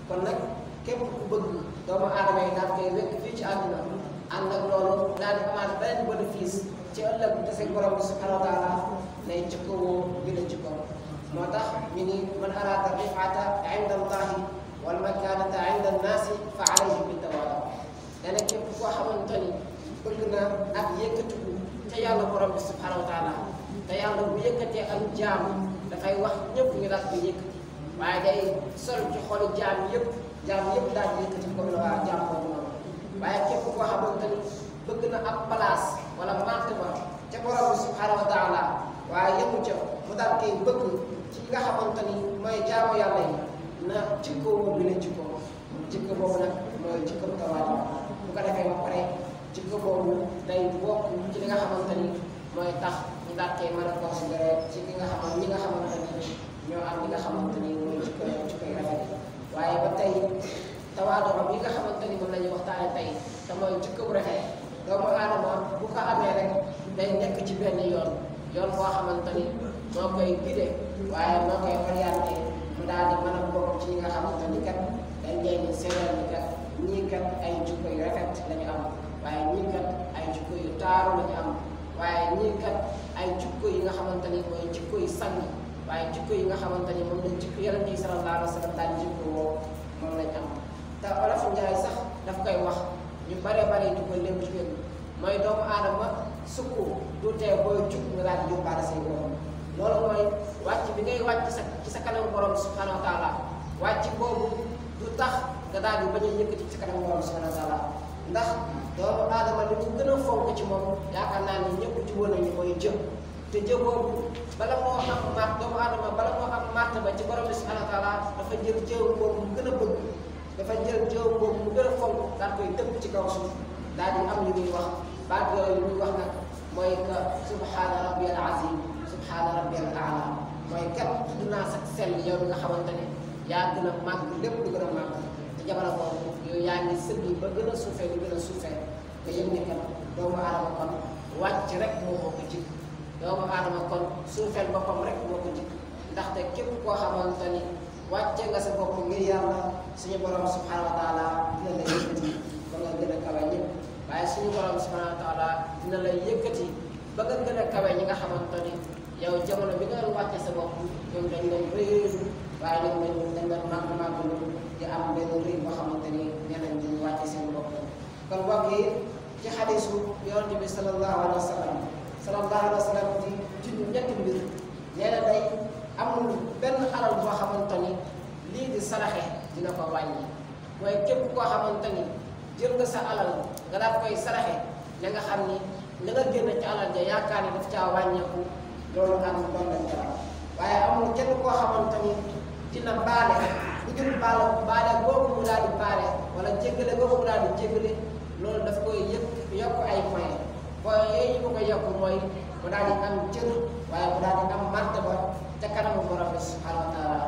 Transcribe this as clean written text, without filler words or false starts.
kon nag képp ku bëgg doomu aadama yi daal koy wekk fii ci àdduna ànd ak loolu daal di amaat beneen bénéfice ci ëllëg bu desee borom bi subhanahu wa taala lay jikkoo bi la jikkoo moo tax ñu ni man arada rifata inda allahi wal makanata inda annaasi fa alayhi bi tawaadu dana képp koo xamante ni bëgg na ak yëkkatiku ca yàlla borom bi subhanahu wa taala te yàlla bu yëkkatee ak jaam dafay wax ñëpp ñu daal ko yëkkati waaye day sol ci xoli jaam yëpp daal di yëkkati comme la waa jaam boobu noonu waaye képp koo xamante ni bëgg na ab place wala martaba ca borom bi subhanahu wa taala waaye yëmu ca mu daal koy bëgg ci nga xamante ni mooy jaamu yàlla yi na jikko boobu la jikko boobu nag mooy jikko tawaadu bu ko defee ba pare jikko boobu day bokk ci li nga xamante ni mooy tax ñu daal koy mën a considéré ci ñi nga xamante ni ñoo am li nga xamante ni mooy jikko yu rafet waaye ba tey tawaadu bi nga xamante ni moom la ñuy waxtaane tey te mooy jikko bu rafet doomu aadama bu ko amee rek day nekk ci benn yoon boo xamante ni moo koy guidé waaye moo koy orienté mu daal di mën a bokk ci ñi nga xamante ni kat dañ leen di seetal ni kat ñii kat ay jikko yu rafet la ñu am waaye ñii kat ay jikko yu taaru la ñu am waaye ñii kat ay jikko yi nga xamante ni mooy jikko yu sang waaye jikko yi nga xamante ni moom lañ jikko Yonent bi sallallahu alayhi wa sallam daal jikko woo moom lañ am te Olof Njaay sax daf koy wax ñu bare di ko léem ci wér mooy doomu aadama sukk du tee booy jug nga daal di yóbbaale say borom loolu mooy wàcc bi ngay wàcc ci sa kanam borom subhanahu wa taala wàcc boobu du tax nga daal di bañ a yëkkati ci sa kanam borom subhanahu wa taala ndax doomu aadama li mu gën a fonk ci moom yaakaar naa ni ñëpp ci woon nañu mooy jëm te jëm boobu bala moo am maat doomu aadama bala moo am martaba ci borom subhanahu wa taala dafa jël jëm boobu mu gën a bëgg dafa jël jëm boobu mu gën a fonk daal koy dëpp ci kaw suuf daal di am li muy wax baat yooyu muy wax nag mooy que subhaana rabbiyal azim subhaana rabbiyal aala mooy kat tudd naa sax sell yow mi nga xamante ne yaa gën a màgg lépp lu gën a màgg te jamono boobu yow yaa ngi sëgg ba gën a suufee lu gën a suufee nga yëg ne kat doomu aadama kon wàcc rek moo ko jik doomu aadama kon suufeel boppam rek moo ko jik ndaxte képp koo xamante ni wàcce nga sa bopp ngir yàlla suñu borom subhanahu wa taala dina la yëkkati ba nga gën a kawe ñëpp waaye suñu borom subhanahu wa taala dina la yëkkati ba nga gën a kawe ñi nga xamante ni yow jamono bi nga doon wàcce sa bopp ñoom dañ doon réeru waaye dañ doon màgg di am benn réew boo xamante ni ñeneen dañu wàcce seen bopp kon mbokk yi ci xadisu yonent bi sallallahu alayhi wa sallam di junj ñetti mbir nee na day amul benn alal boo xamante ni lii di saraxe dina ko wàññi mooy képp koo xamante ni jël nga sa alal nga daal koy saraxe na nga xam ni la nga génn ci alal ja yaakaar ni daf caa wàññeeku loolu am doon lañ ca waaye amul kenn koo xamante ni dina baale bu dul baale boobu mu daal di baale wala jéggale boobu mu daal di jéggale loolu daf koy yokk ay moyens yooyu ñu ko koy yokk mooy mu daal di am cër waaye mu daal di am martaba ca kanamu borom bi subhanahu wa taala